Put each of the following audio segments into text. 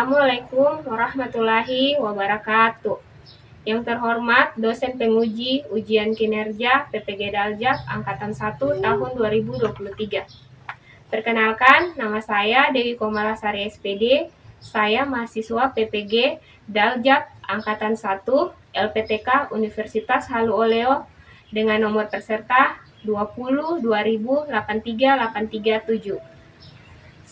Assalamualaikum warahmatullahi wabarakatuh. Yang terhormat dosen penguji ujian kinerja PPG Daljak Angkatan 1 tahun 2023. Perkenalkan, nama saya Dewi Komalasari SPD. Saya mahasiswa PPG Daljak Angkatan 1 LPTK Universitas Halu Oleo dengan nomor peserta 20.2083.837.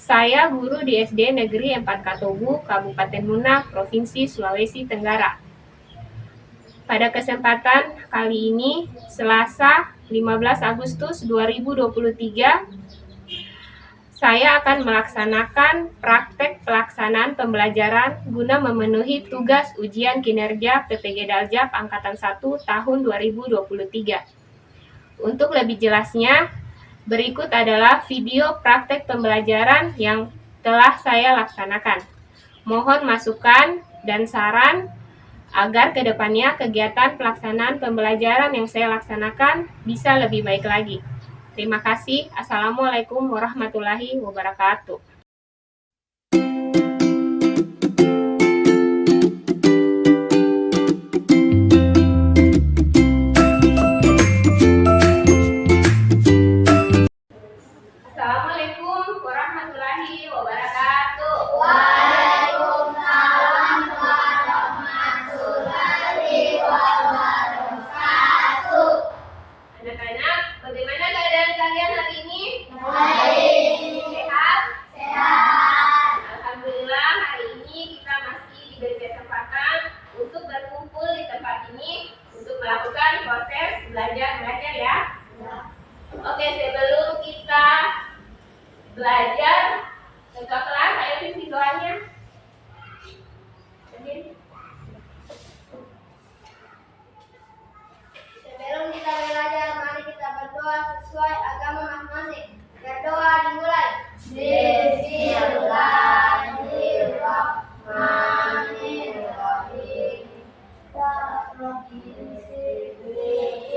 Saya guru di SD Negeri 4 Katobu, Kabupaten Muna, Provinsi Sulawesi Tenggara. Pada kesempatan kali ini, Selasa 15 Agustus 2023, saya akan melaksanakan praktek pelaksanaan pembelajaran guna memenuhi tugas ujian kinerja PPG Daljak Angkatan 1 tahun 2023. Untuk lebih jelasnya, berikut adalah video praktek pembelajaran yang telah saya laksanakan. Mohon masukan dan saran agar kedepannya kegiatan pelaksanaan pembelajaran yang saya laksanakan bisa lebih baik lagi. Terima kasih. Assalamualaikum warahmatullahi wabarakatuh. Assalamualaikum warahmatullahi wabarakatuh. Waalaikumsalam warahmatullahi wabarakatuh. Anak-anak, bagaimana keadaan kalian hari ini? Baik. Sehat? Sehat. Alhamdulillah, hari ini kita masih diberi kesempatan untuk berkumpul di tempat ini untuk melakukan proses belajar ya. Oke, sebelum kita belajar ketua kelas, ayo isi doanya. Sebelum kita belajar, mari kita berdoa sesuai agama masing-masing. Berdoa dimulai. Bismillahirrahmanirrahim.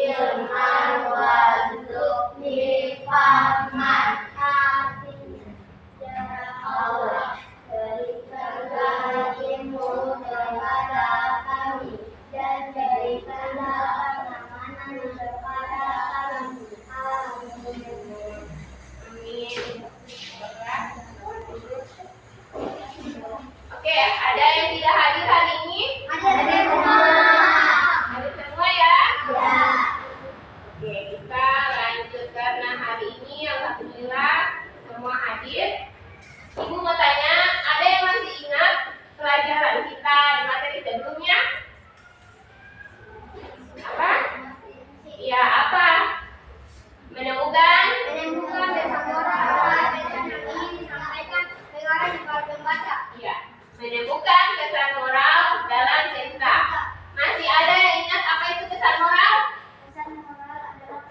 Ilman warzuqni fahman. Ya Allah, berikanlah ilmu kepada kami dan berikanlah keamanan kepada kami. Amin. Oke, ada yang tidak hadir hari ini? Ada semua. Hadir semua ya? Ya. Oke, kita lanjut karena hari ini alhamdulillah semua hadir. Ibu mau tanya, ada yang masih ingat pelajaran kita di materi sebelumnya? Apa? Iya, apa? Menemukan Bersama orang yang ingin disampaikan dengan para pembaca. Iya, menemukan kesan moral dalam cerita. Masih ada yang ingat apa itu kesan moral? Pesan moral adalah pesan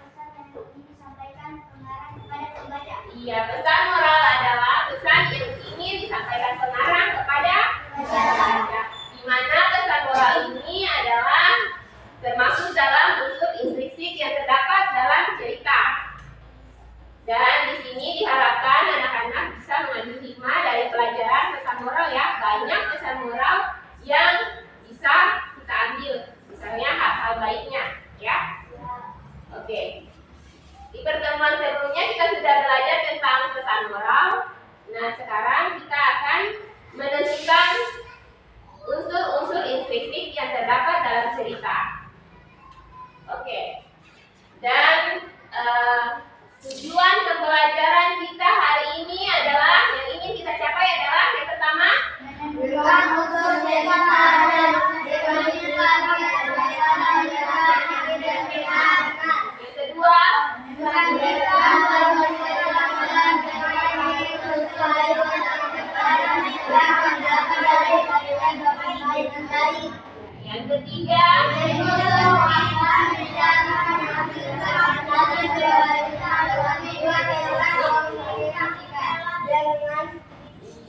yang ingin disampaikan pengarang kepada pembaca. Iya, pesan moral adalah pesan yang ingin disampaikan pengarang kepada pembaca. Di mana pesan moral ini adalah termasuk dalam unsur intrinsik yang terdapat dalam cerita. Dan di sini diharapkan anak-anak bisa mengambil hikmah dari pelajaran pesan moral ya. Banyak pesan moral yang bisa kita ambil. Misalnya hal-hal baiknya ya. Oke. Di pertemuan sebelumnya kita sudah belajar tentang pesan moral. Nah, sekarang kita akan menentukan unsur-unsur intrinsik yang terdapat dalam cerita. Oke. Dan tujuan pembelajaran kita hari ini adalah, yang ingin kita capai adalah yang pertama, Menemukan unsur cerita dan definisikan pelajaran yang didengarkan. yang kedua, Menemukan cerita dan definisikan pelajaran yang ketiga,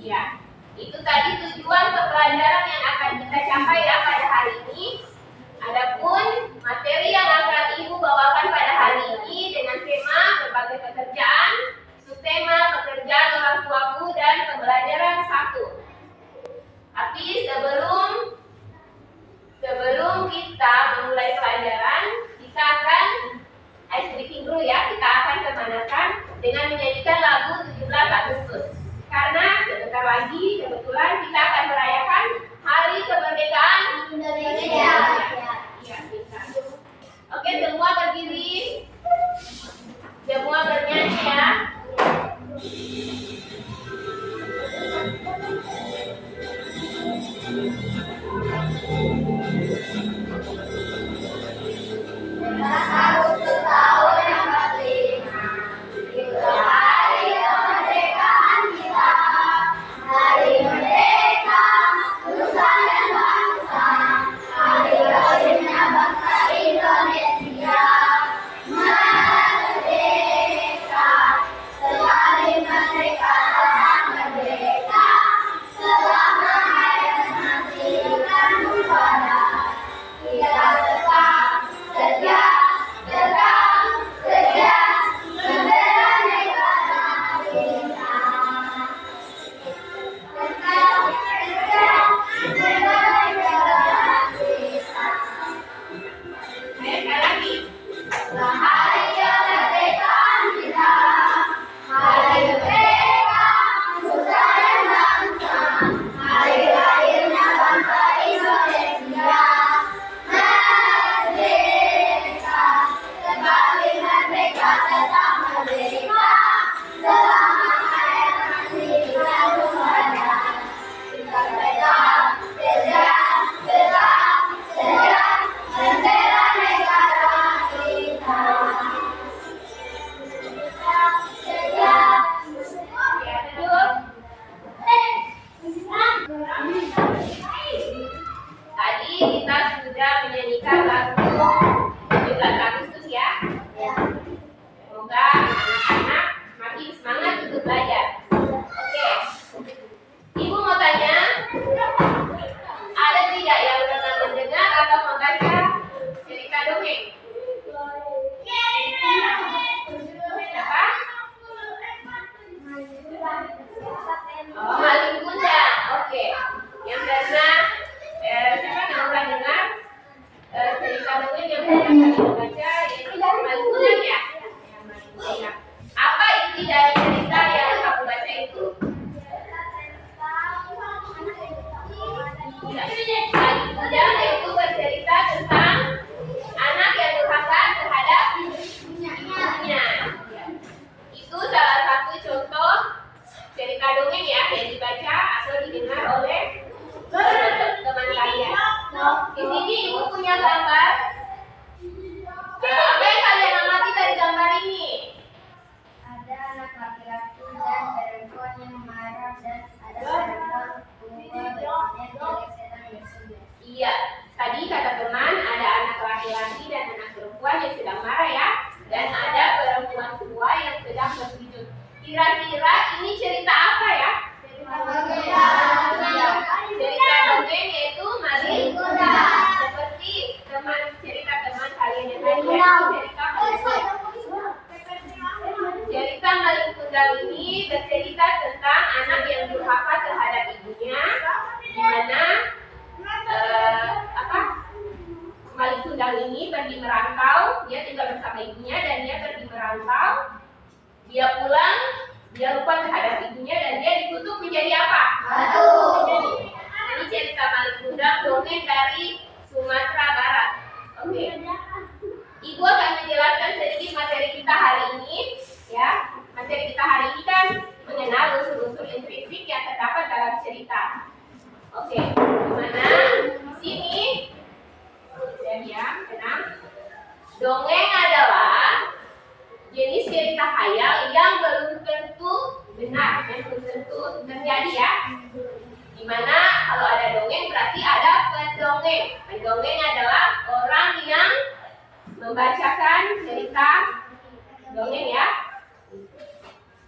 ya, itu tadi tujuan pembelajaran yang akan kita capai ya pada hari ini. Adapun materi yang akan Ibu bawakan pada hari ini dengan tema berbagai pekerjaan, subtema pekerjaan orang tuaku dan pembelajaran 1. Agustus. Karena sebentar lagi kebetulan kita akan merayakan Hari Kemerdekaan Indonesia. Iya, bisa. Oke, semua berdiri. Semua bernyanyi ya. Agustus tahun 45, itulah hari kemerdekaan kita. Hari merdeka, nusa dan bangsa. Hari lahirnya bangsa Indonesia. Merdeka, sekali merdeka tetap merdeka. Selama hayat nanti kan pada kita tetap setia, tegak, setia, membela negara kita. Tegak, setia, membela negara kita. Sekali lagi. Hari kemerdekaan kita, hari merdeka, nusa dan bangsa. Hari lahirnya bangsa Indonesia. Merdeka, sekali merdeka tetap merdeka. Selama hayat nanti kita ada. Kita tegak, setia, tegak, setia, membela negara kita. Setia, Ya, duduk. Tadi kita sudah menyanyikan lagu 17 Agustus ya. Semoga anak-anak makin semangat untuk belajar. Oke. Ibu mau tanya, ada tidak yang pernah mendengar atau membaca cerita dongeng? Siapa? Oh, Malin Kundang. Oke. Yang pernah siapa yang pernah dengar cerita dongeng yang pernah kalian baca yaitu Malin Kundang ya? Ya, Malin Kundang. Apa inti dari cerita yang kamu baca itu? Ya. Malin Kundang itu bercerita tentang anak yang durhaka terhadap ibunya. Ya. Itu salah satu contoh cerita dongeng ya yang dibaca atau didengar oleh teman kalian. Di sini ibu punya gambar. Apa yang kalian amati dari gambar ini? ada anak laki-laki dan perempuan yang marah dan ada perempuan tua bertanya jelek setan bersujud. Iya, tadi kata teman ada anak laki-laki dan anak perempuan yang sedang marah ya, dan ada perempuan tua yang sedang bersujud. Kira-kira ini cerita apa ya? Cerita dongeng yaitu Malin Kundang. Seperti cerita teman kalian yang tadi ya, cerita Malin Kundang. Cerita Malin Kundang ini bercerita tentang anak yang durhaka terhadap ibunya, di mana Malin Kundang ini pergi merantau, dia tinggal bersama ibunya dan dia pergi merantau. Dia pulang, dia lupa terhadap ibunya dan dia dikutuk menjadi apa? Batu. Ini cerita Malin Kundang dongeng dari Sumatera Barat. Oke. Ibu akan menjelaskan sedikit materi kita hari ini, ya. Materi kita hari ini kan mengenal unsur-unsur intrinsik yang terdapat dalam cerita. Oke, gimana? Di sini, diam, tenang. Dongeng adalah jenis cerita khayal yang belum tentu benar dan belum tentu terjadi ya. Dimana kalau ada dongeng berarti ada pendongeng. Pendongeng adalah orang yang membacakan cerita dongeng ya.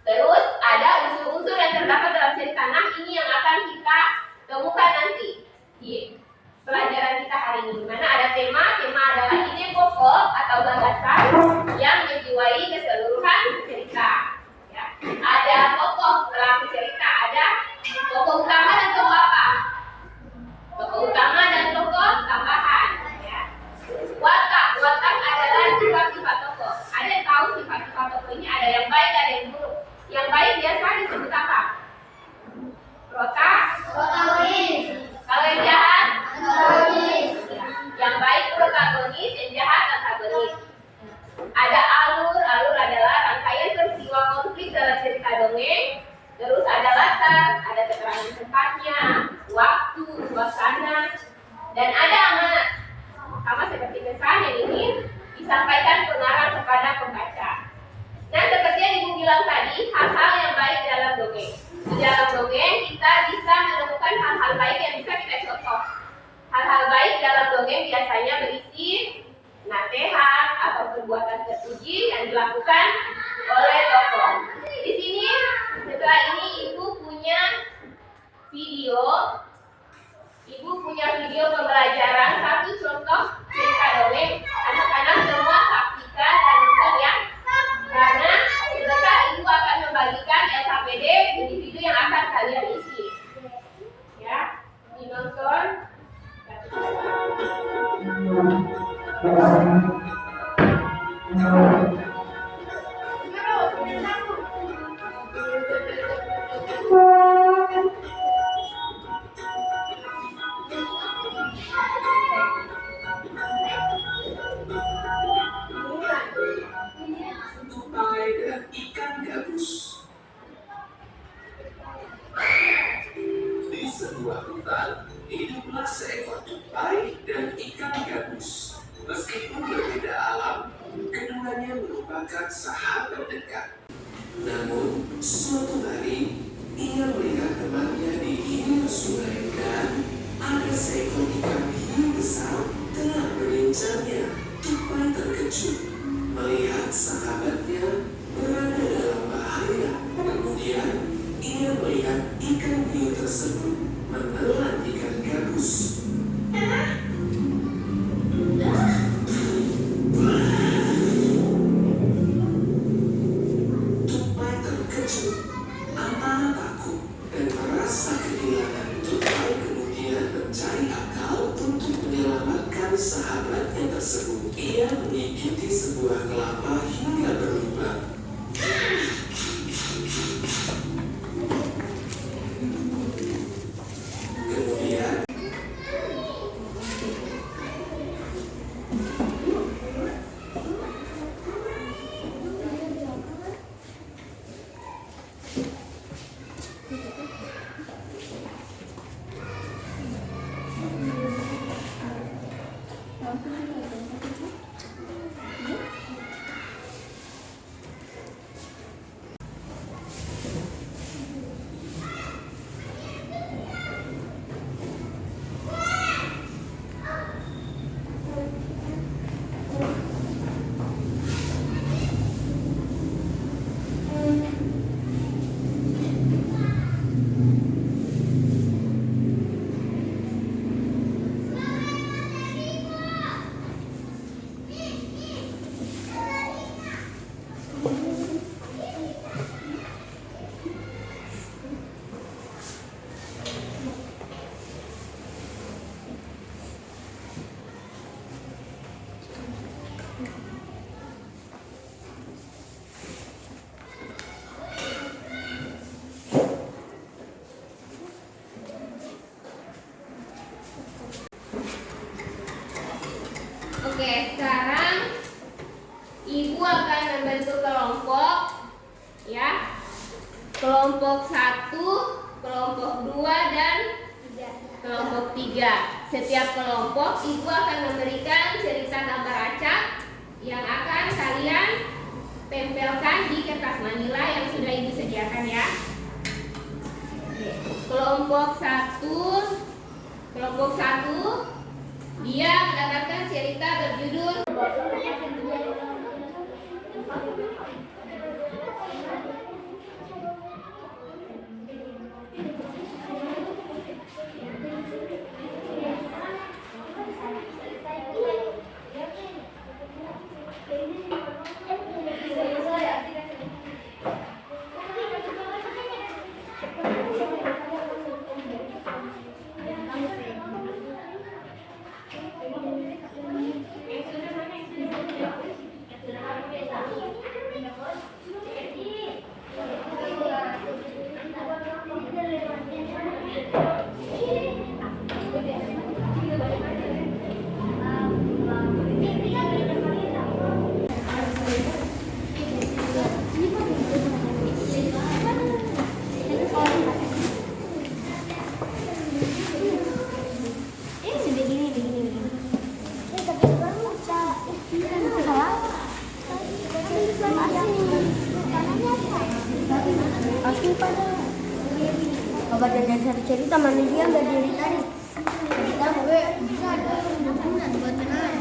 Terus ada unsur-unsur yang terdapat dalam cerita. Nah, ini yang akan kita temukan nanti di pelajaran kita hari ini. Dimana ada tema adalah ide pokok atau gagasan yang menjiwai keseluruhan cerita. Ya. Ada tokoh pelaku cerita, ada tokoh utama dan tokoh apa? Tokoh utama dan tokoh tambahan. Ya. Watak adalah sifat-sifat tokoh. Ada yang tahu sifat-sifat tokoh ini ada yang baik, ada yang buruk. Yang baik biasanya Dan ada amanat, sama seperti pesan yang ingin disampaikan pengarang kepada pembaca. Nah, seperti yang Ibu bilang tadi, hal-hal yang baik dalam dongeng. Di dalam dongeng kita bisa menemukan hal-hal baik yang bisa kita contoh. Hal-hal baik dalam dongeng biasanya berisi nasihat atau perbuatan terpuji yang dilakukan oleh tokoh. Di sini, setelah ini Ibu punya video. Ibu punya video pembelajaran satu contoh cerita dongeng. Anak-anak semua saksikan dan nonton ya. Karena sebentar Ibu akan membagikan LKPD individu yang akan kalian isi. Ya, dinonton. Tupai dan ikan gabus. Di sebuah hutan, hiduplah seekor tupai dan ikan gabus. Meskipun berbeda alam, keduanya merupakan sahabat dekat. Namun, suatu hari, ia melihat temannya di hilir sungai dan ada seekor ikan hiu besar telah mengincarnya. Tupai terkejut melihat sahabatnya berada dalam bahaya. Kemudian, ia melihat ikan hiu tersebut menelan ikan gabus. Tupai terkejut, antara takut dan merasa kehilangan. Tupai kemudian mencari akal untuk menyelamatkan sahabatnya tersebut. Ia mengikuti sebuah kelapa hingga berlubang. Kemudian, Oke, sekarang Ibu akan membentuk kelompok ya. Kelompok 1, kelompok 2 dan kelompok 3. Setiap kelompok Ibu akan memberikan cerita gambar acak yang akan kalian tempelkan di kertas manila yang sudah Ibu sediakan ya. Oke. Kelompok 1 dia mendapatkan cerita berjudul Bapak dan satu cerita mana dia nggak dari tadi. Cerita gue bisa ada hubungan buat kenal.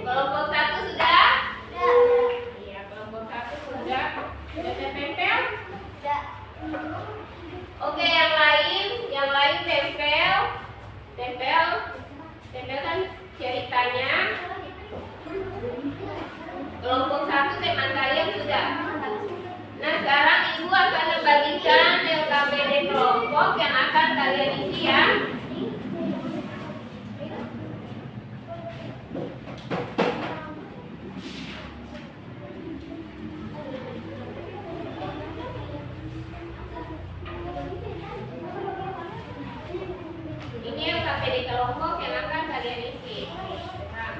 Kelompok 1 sudah? Iya, kelompok 1 sudah. Sudah tempel? Oke, yang lain tempel kan ceritanya. Kelompok 1 teman kalian sudah. Nah, sekarang ibu akan membagikan LKPD kelompok yang akan kalian isi ya. Ini LKPD kelompok yang akan kalian isi. Nah.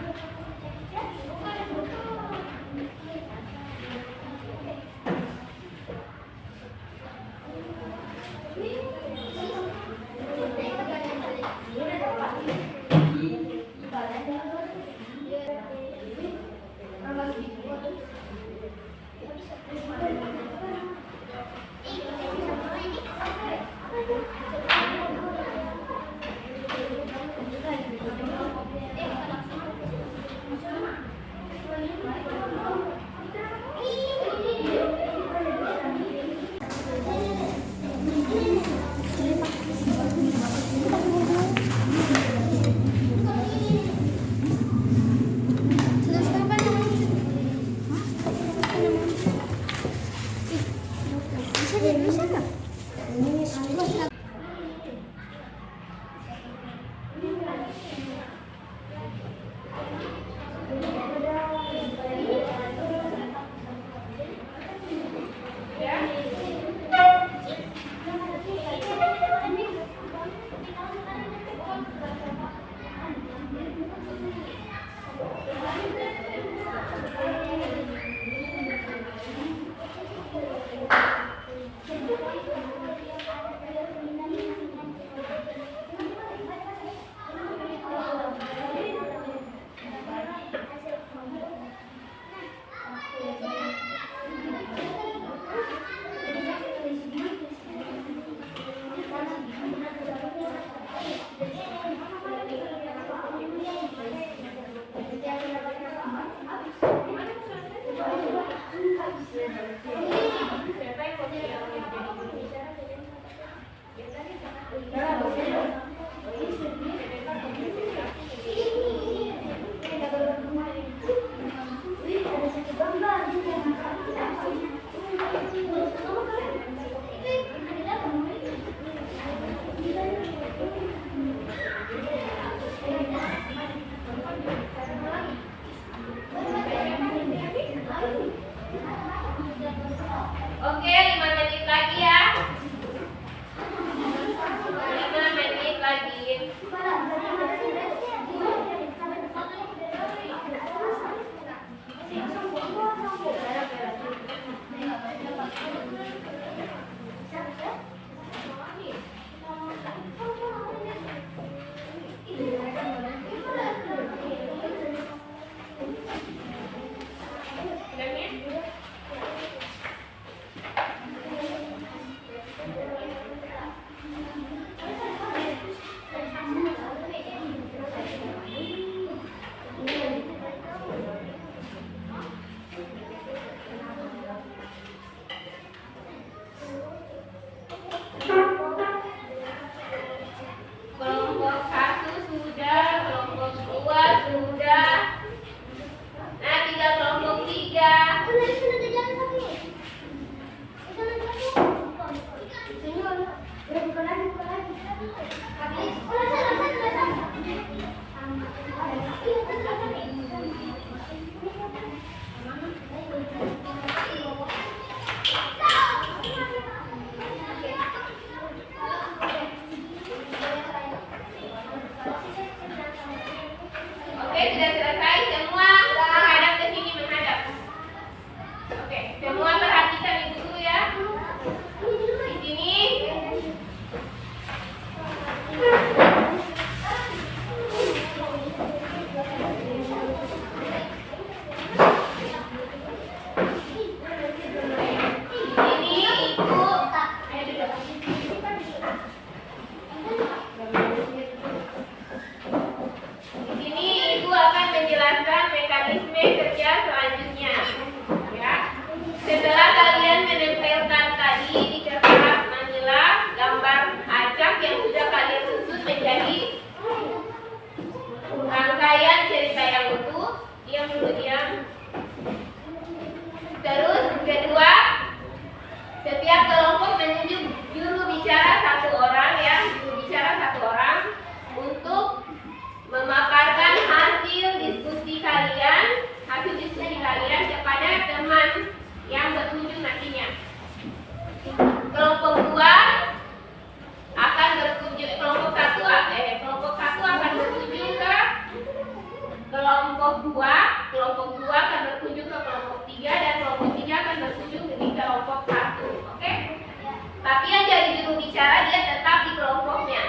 bicara dia tetap di kelompoknya.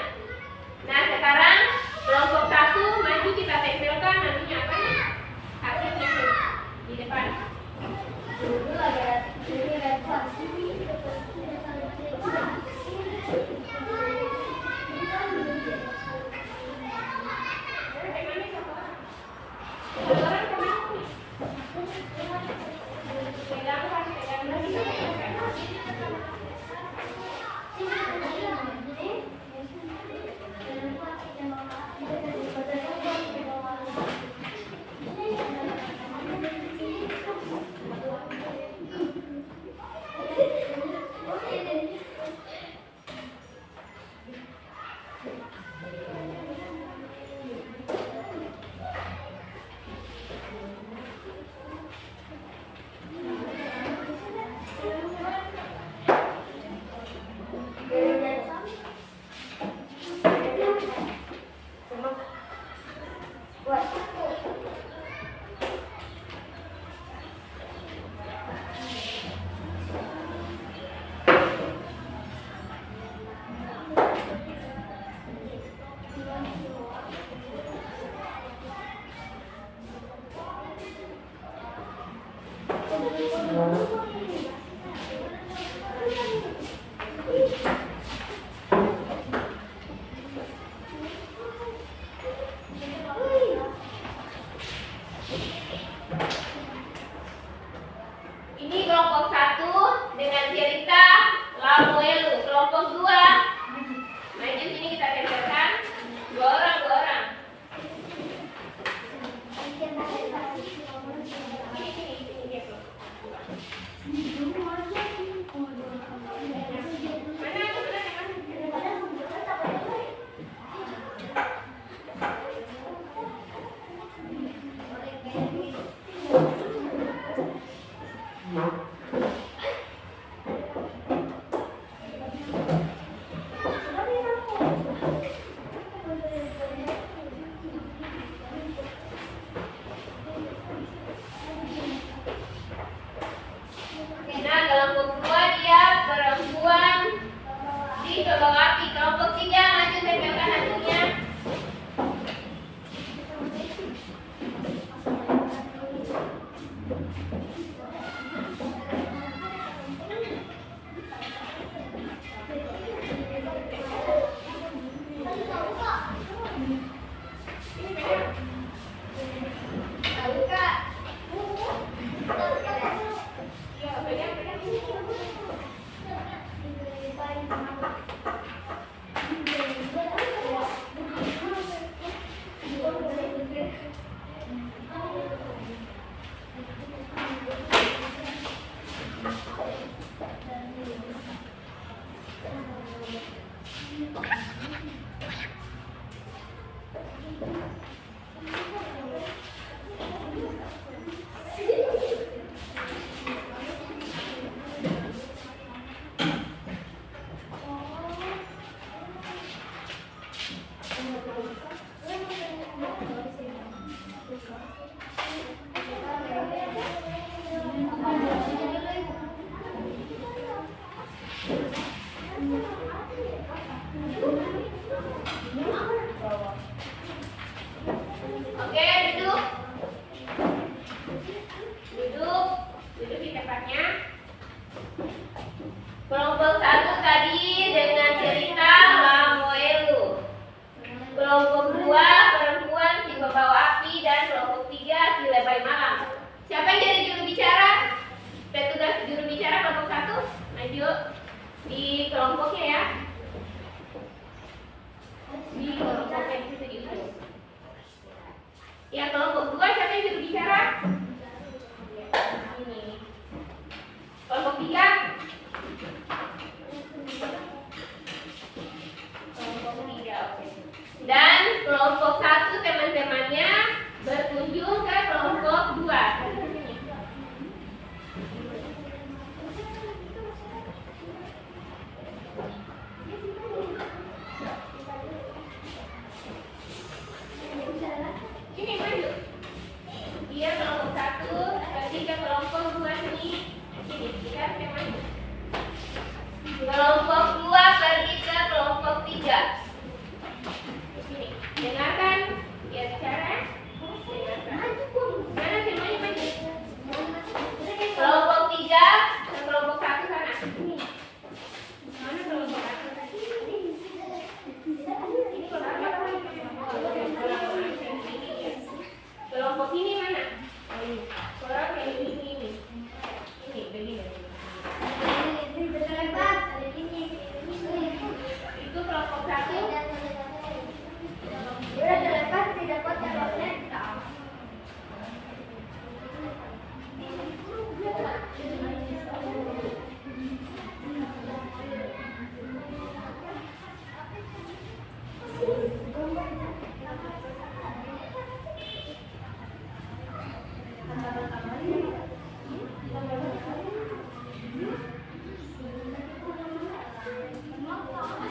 Nah sekarang kelompok 1 maju, kita tempelkan namanya apa nih? Hasilnya di depan. Dulu ada ini repot. Ini kelompok 1 dengan cerita Lamuelu. Kelompok 2 maju sini, kita tempelkan 2 orang. Nah, kelompok 2 dia perempuan di Tolong Api. Kelompok 3 maju, tempelkan hasilnya.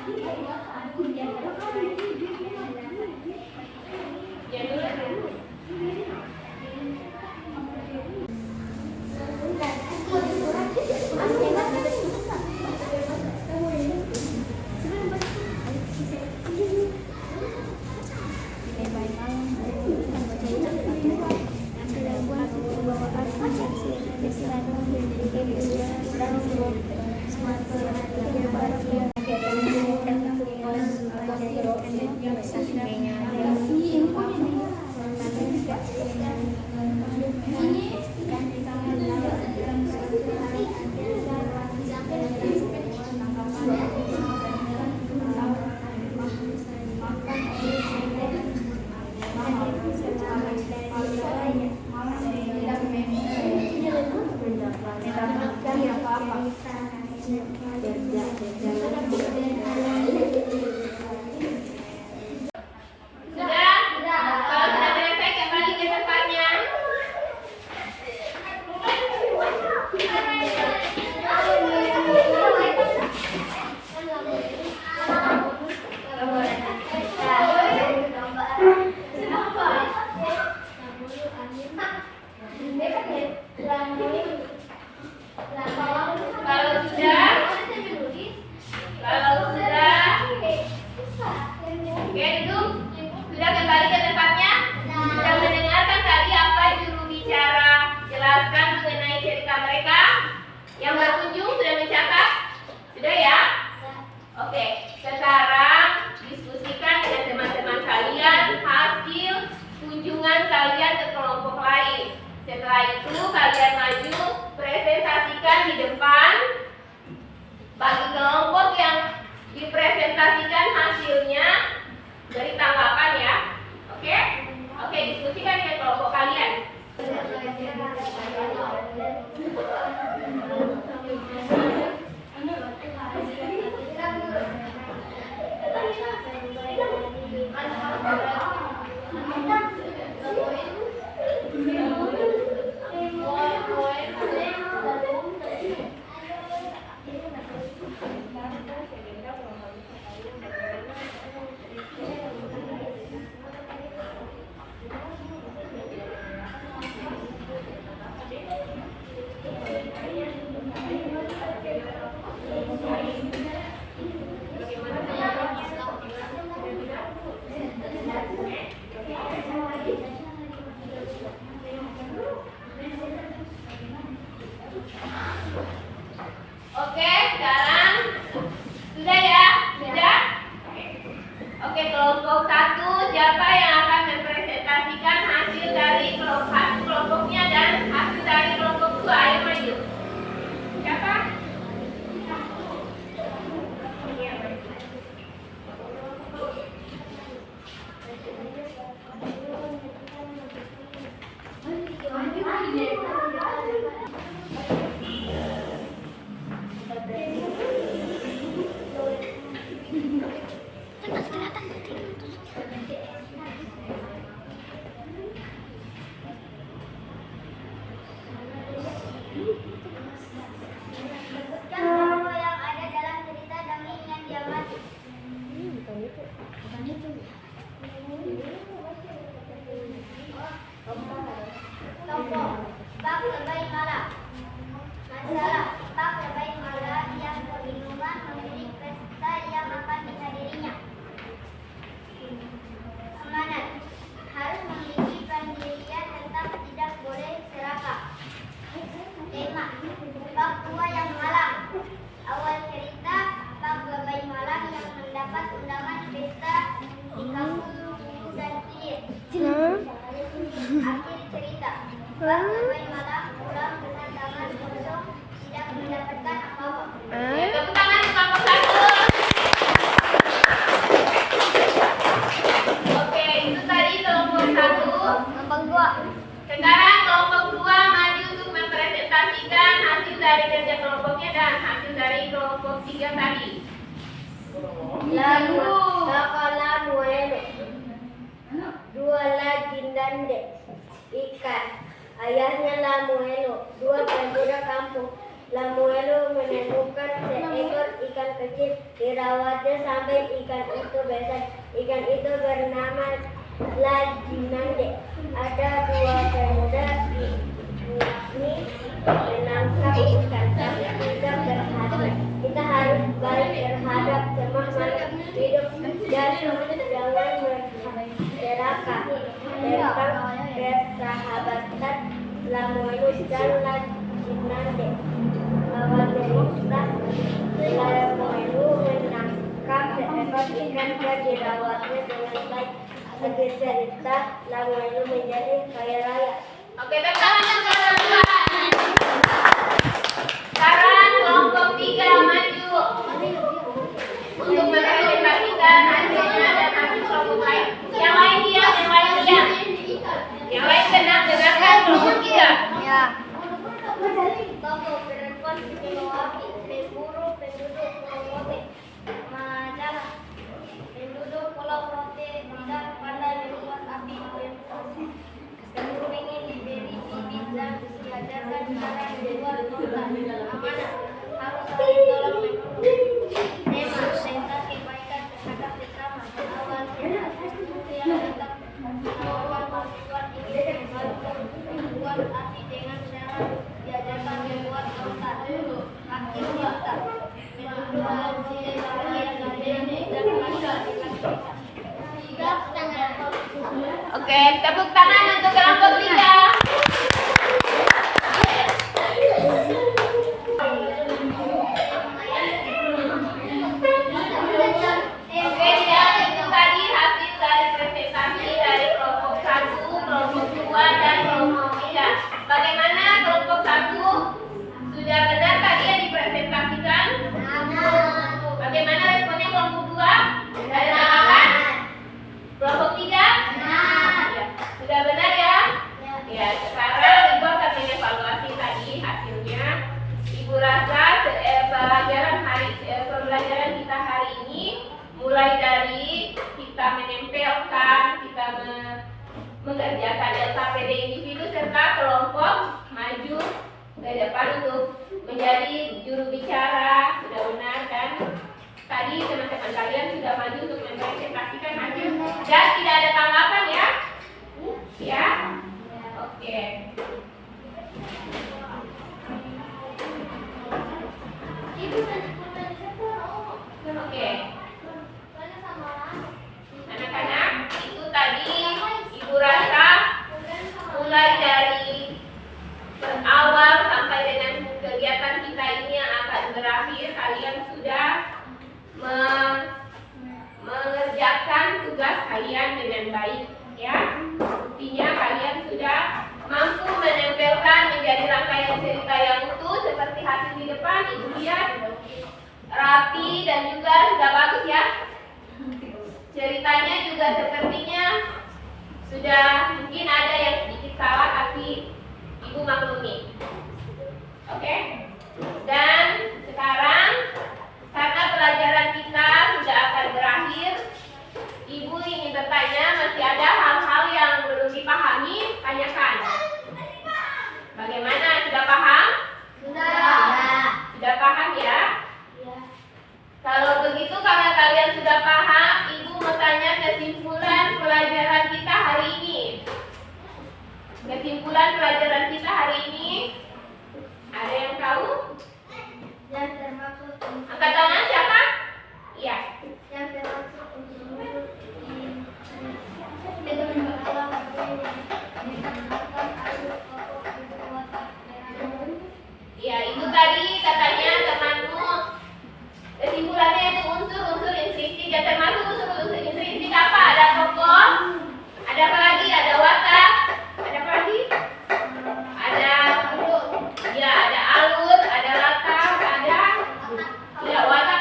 Sudah? Kalau sudah selesai kembali ke tempatnya. Kalau sudah, oke duduk. Sudah kembali ke tempatnya. Sudah mendengarkan tadi apa juru bicara jelaskan mengenai cerita mereka. Yang berkunjung sudah mencatat? Sudah ya? Oke, sekarang diskusikan dengan teman-teman kalian hasil kunjungan kalian ke kelompok lain. Setelah itu kalian maju presentasikan di depan. Bagi kelompok yang dipresentasikan hasilnya beri tanggapan ya. Oke? Oke, diskusikan dengan kelompok kalian. Oke, sekarang sudah ya? Sudah? Oke, kelompok 1 siapa yang akan mempresentasikan hasil dari kelompoknya dan hasil dari kelompok 2? Ayo maju. Siapa? Sebutkan tokoh yang ada dalam cerita dongeng yang diamati. Tokoh Bak Lebay Mala. Masalah Bak Lebay Mala yang kebingungan memilih pesta yang akan dihadirinya. Amanat harus memiliki pendirian tetap tidak boleh serakah. Tema bab tua yang malang. Awal cerita bab lebay malang yang mendapat undangan pesta di kampung Suku dan Kilir. Akhir cerita bab lebay malang pulang dengan tangan kosong, tidak mendapatkan apa-apa. Tepuk tangan kelompok 1. Oke, itu tadi kelompok 1. Kelompok 2. Sekarang kelompok 2 maju untuk mempresentasikan hasil dari kerja kelompoknya dan hasil dari kelompok 3 tadi. Kakala Muelo. Dua Lajindande. Ikan. Ayahnya Lamuelo. Dua pemuda kampung. Lamuelo menemukan seekor ikan ikan kecil, dirawatnya sampai ikan itu besar. Ikan itu bernama Lajinande. Ada dua pemuda yakni menangkap ikan, tapi tidak berhasil. Kita harus baik terhadap semua makhluk hidup dan jangan berserakah. Tentang persahabatan Lamonus dan Lajinande. Awal cerita, Lamonus menangkap seekor ikan dan dirawatnya dengan baik. Akhir cerita, Lamonus menjadi kaya raya. Oke, tepuk tangan untuk kelompok 2. Sekarang kelompok 3 maju untuk merepresentasikan hasilnya dan hasil kelompok lain. Yang lain diam, yang lain diam. Yang lain tenang, dengarkan kelompok 3. Ya. Toko perempuan Siloapi, berburu penduduk Pulau Rote. Majalah penduduk Pulau Rote tidak pandai membuat api unggun. Penduduk ingin diberi bibit dan diajarkan cara membuat kota amanah. Harus saling tolong menolong. Tema tentang kebaikan terhadap sesama. Awal cerita yang tetap membuat ingin membuat api dengan cara diajarkan membuat kota. Akhir cerita penduduk Pulau Rote bahagia dan laki-laki. Oke, tepuk tangan untuk kelompok 3. Oke, ya, itu tadi hasil dari presentasi dari kelompok 1, kelompok 2, dan kelompok 3. Bagaimana kelompok 1? Sudah benar tadi yang dipresentasikan? Bagaimana responnya kelompok 2? Ada tanggapan? Kelompok 3? Ya. Sudah benar ya? Ya, sekarang Ibu akan mengevaluasi tadi hasilnya. Ibu rasa pembelajaran kita hari ini mulai dari kita menempelkan, kita mengerjakan LKPD individu serta kelompok maju ke depan untuk menjadi juru bicara. Sudah benar kan? Tadi teman-teman kalian sudah maju untuk mempresentasikan hasil dan tidak ada tanggapan ya? Ya? Oke. Oke. Anak-anak, itu tadi Ibu rasa mulai dari awal sampai dengan kegiatan kita ini yang akan berakhir, kalian sudah mengerjakan tugas kalian dengan baik ya. Buktinya kalian sudah mampu menempelkan menjadi rangkaian cerita yang utuh seperti hasil di depan. Ibu lihat rapi dan juga sudah bagus ya. Ceritanya juga sepertinya sudah mungkin ada yang sedikit salah tapi Ibu maklumi. Oke? Dan sekarang karena pelajaran kita sudah akan berakhir, Ibu ingin bertanya, masih ada hal-hal yang belum dipahami? Tanyakan. Bagaimana? Sudah paham? Sudah paham ya? Kalau begitu, karena kalian sudah paham, Ibu mau tanya kesimpulan pelajaran kita hari ini. Kesimpulan pelajaran kita hari ini, ada yang tahu? Yang termaksud Angkat tangan siapa? Iya. yang termaksud unsur Ya, itu tadi katanya temanmu. Kesimpulannya itu unsur-unsur intrinsik. Ya, termasuk unsur-unsur intrinsik apa? Ada tokoh, ada apa lagi? Ada watak, ada apa lagi? Ada ya, ada alur, ada latar, ada ya watak.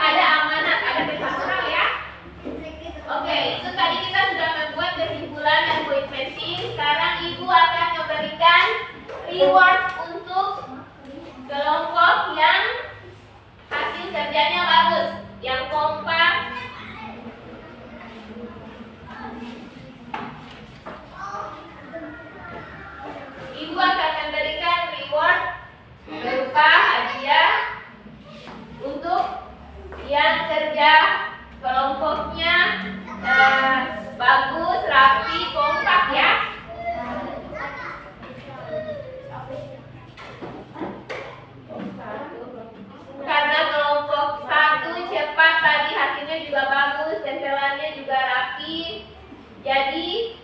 kelompoknya bagus, rapi, kompak ya. Karena kelompok 1 cepat tadi hasilnya juga bagus, tempelannya juga rapi. Jadi